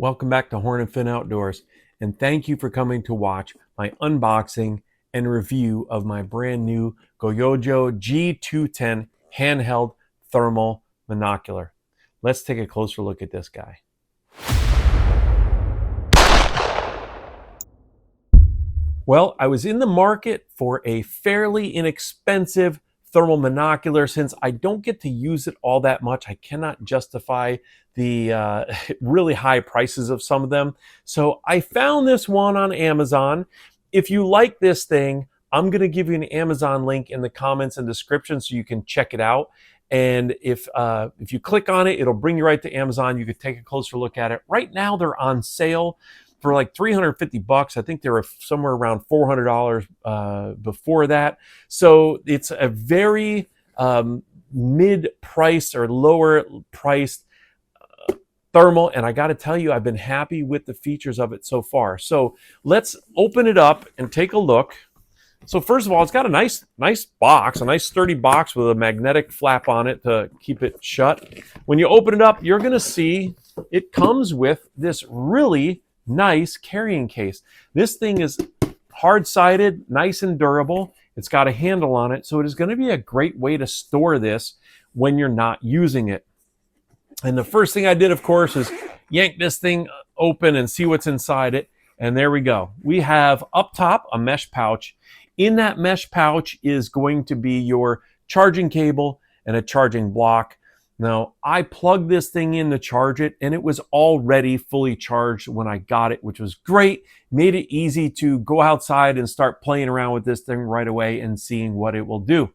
Welcome back to Horn and Fin Outdoors, and thank you for coming to watch my unboxing and review of my brand new Goyojo G210 handheld thermal monocular. Let's take a closer look at this guy. Well, I was in the market for a fairly inexpensive thermal monocular. Since I don't get to use it all that much, I cannot justify the really high prices of some of them. So I found this one on Amazon. If you like this thing, I'm going to give you an Amazon link in the comments and description so you can check it out. And if you click on it, it'll bring you right to Amazon. You could take a closer look at it. Right now, they're on sale for like $350. I think they were somewhere around $400 before that. So it's a very mid-priced or lower-priced thermal, and I got to tell you, I've been happy with the features of it so far. So let's open it up and take a look. So first of all, it's got a nice box, a nice sturdy box with a magnetic flap on it to keep it shut. When you open it up, you're going to see it comes with this really nice carrying case. This thing is hard-sided, nice and durable. It's got a handle on it, so it is going to be a great way to store this when you're not using it. And the first thing I did, of course, is yank this thing open and see what's inside it. And there we go. We have up top a mesh pouch. In that mesh pouch is going to be your charging cable and a charging block. Now, I plugged this thing in to charge it, and it was already fully charged when I got it, which was great. Made it easy to go outside and start playing around with this thing right away and seeing what it will do.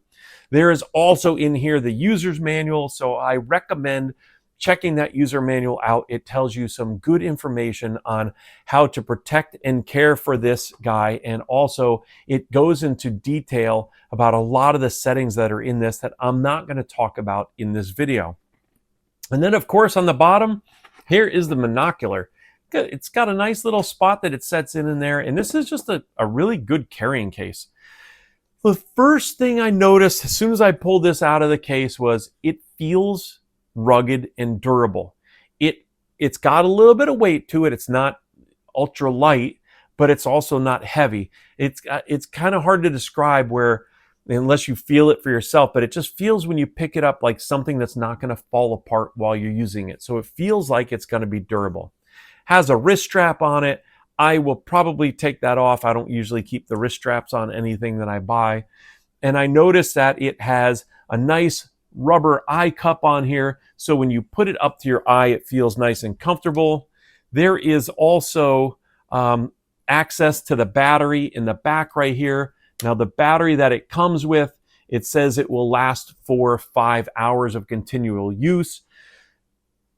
There is also in here the user's manual, so I recommend checking that user manual out. It tells you some good information on how to protect and care for this guy, and also it goes into detail about a lot of the settings that are in this that I'm not going to talk about in this video. And then, of course, on the bottom, here is the monocular. It's got a nice little spot that it sets in there, and this is just a really good carrying case. The first thing I noticed as soon as I pulled this out of the case was it feels rugged and durable. It's got a little bit of weight to it. It's not ultra light, but it's also not heavy. It's kind of hard to describe unless you feel it for yourself, but it just feels when you pick it up like something that's not going to fall apart while you're using it. So it feels like it's going to be durable. Has a wrist strap on it. I will probably take that off. I don't usually keep the wrist straps on anything that I buy. And I noticed that it has a nice rubber eye cup on here, so when you put it up to your eye, it feels nice and comfortable. There is also access to the battery in the back right here. Now, the battery that it comes with, it says it will last for 5 hours of continual use.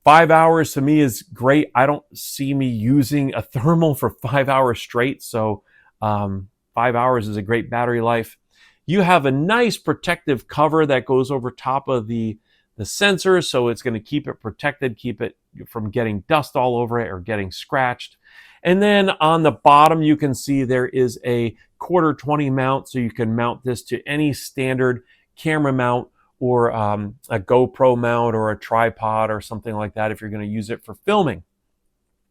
5 hours to me is great. I don't see me using a thermal for 5 hours straight, so 5 hours is a great battery life. You have a nice protective cover that goes over top of the sensor, so it's going to keep it protected, keep it from getting dust all over it or getting scratched. And then on the bottom, you can see there is a 1/4-20 mount, so you can mount this to any standard camera mount or a GoPro mount or a tripod or something like that if you're going to use it for filming.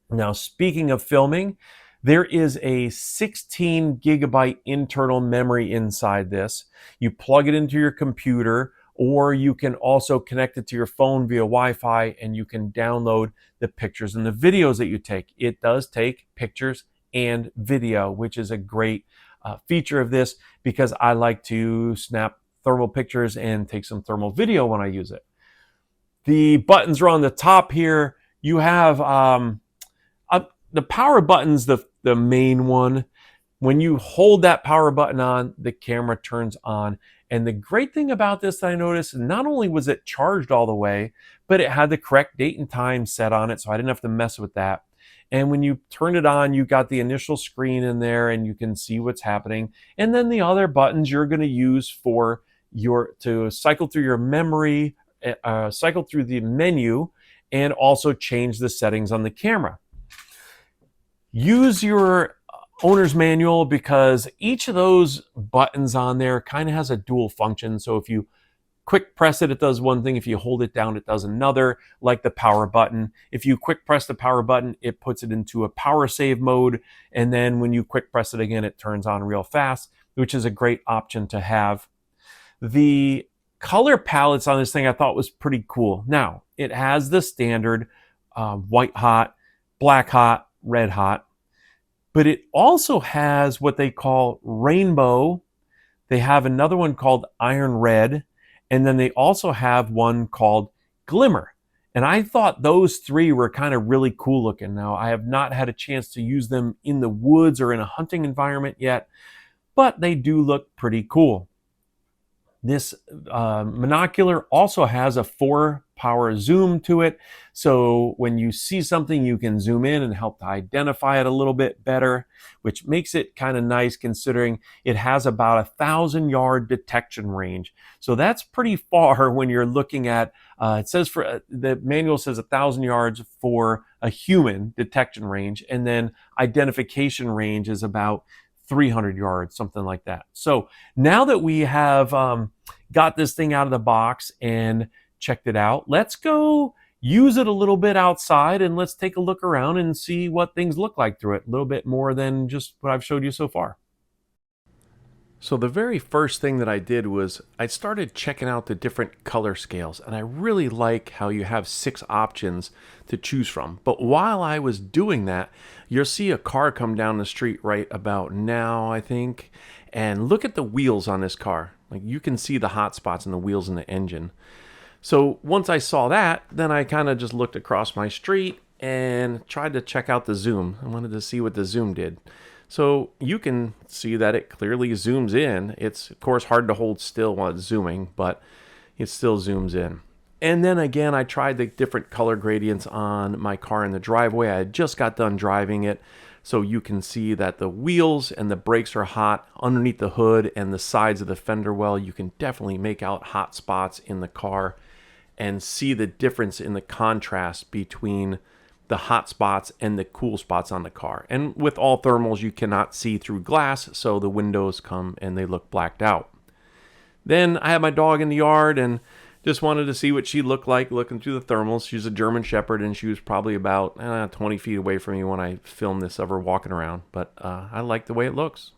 Now, speaking of filming, there is a 16 gigabyte internal memory inside this. You plug it into your computer, or you can also connect it to your phone via Wi-Fi, and you can download the pictures and the videos that you take. It does take pictures and video, which is a great feature of this because I like to snap thermal pictures and take some thermal video when I use it. The buttons are on the top here. You have the power button's the main one. When you hold that power button on, the camera turns on. And the great thing about this that I noticed, not only was it charged all the way, but it had the correct date and time set on it, so I didn't have to mess with that. And when you turn it on, you got the initial screen in there and you can see what's happening. And then the other buttons you're going to use to cycle through your memory, cycle through the menu, and also change the settings on the camera. Use your owner's manual because each of those buttons on there kind of has a dual function. So if you quick press it, it does one thing. If you hold it down, it does another, like the power button. If you quick press the power button, it puts it into a power save mode. And then when you quick press it again, it turns on real fast, which is a great option to have. The color palettes on this thing I thought was pretty cool. Now, it has the standard white hot, black hot, red hot, but it also has what they call rainbow. They have another one called iron red, and then they also have one called glimmer. And I thought those three were kind of really cool looking. Now, I have not had a chance to use them in the woods or in a hunting environment yet, but they do look pretty cool. This Monocular also has a 4-power zoom to it. So when you see something, you can zoom in and help to identify it a little bit better, which makes it kind of nice considering it has about 1,000-yard detection range. So that's pretty far when you're looking at, it says for the manual says 1,000 yards for a human detection range, and then identification range is about 300 yards, something like that. So now that we have got this thing out of the box and checked it out, let's go use it a little bit outside and let's take a look around and see what things look like through it. A little bit more than just what I've showed you so far. So the very first thing that I did was I started checking out the different color scales, and I really like how you have 6 options to choose from. But while I was doing that, you'll see a car come down the street right about now, I think, and look at the wheels on this car. Like, you can see the hot spots in the wheels in the engine. So once I saw that, then I kind of just looked across my street and tried to check out the zoom. I wanted to see what the zoom did. So you can see that it clearly zooms in. It's, of course, hard to hold still while it's zooming, but it still zooms in. And then again, I tried the different color gradients on my car in the driveway. I had just got done driving it. So you can see that the wheels and the brakes are hot underneath the hood and the sides of the fender well. You can definitely make out hot spots in the car and see the difference in the contrast between the hot spots and the cool spots on the car. And with all thermals, you cannot see through glass, so the windows come and they look blacked out. Then I had my dog in the yard and just wanted to see what she looked like looking through the thermals. She's a German Shepherd, and she was probably about 20 feet away from me when I filmed this of her walking around. But I like the way it looks.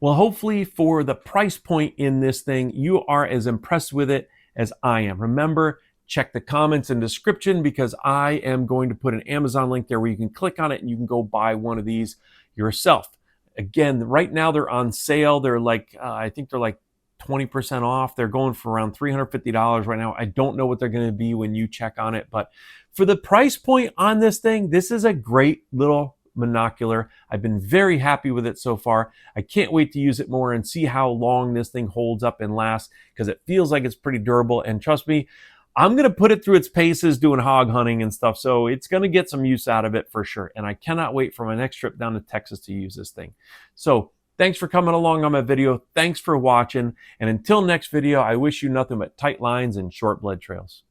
Well, hopefully for the price point in this thing, you are as impressed with it as I am. Remember, check the comments and description because I am going to put an Amazon link there where you can click on it and you can go buy one of these yourself. Again, right now they're on sale. They're like, I think they're like 20% off. They're going for around $350 right now. I don't know what they're going to be when you check on it, but for the price point on this thing, this is a great little Monocular. I've been very happy with it so far. I can't wait to use it more and see how long this thing holds up and lasts because it feels like it's pretty durable. And trust me, I'm going to put it through its paces doing hog hunting and stuff, so it's going to get some use out of it for sure. And I cannot wait for my next trip down to Texas to use this thing. So thanks for coming along on my video. Thanks for watching. And until next video, I wish you nothing but tight lines and short blood trails.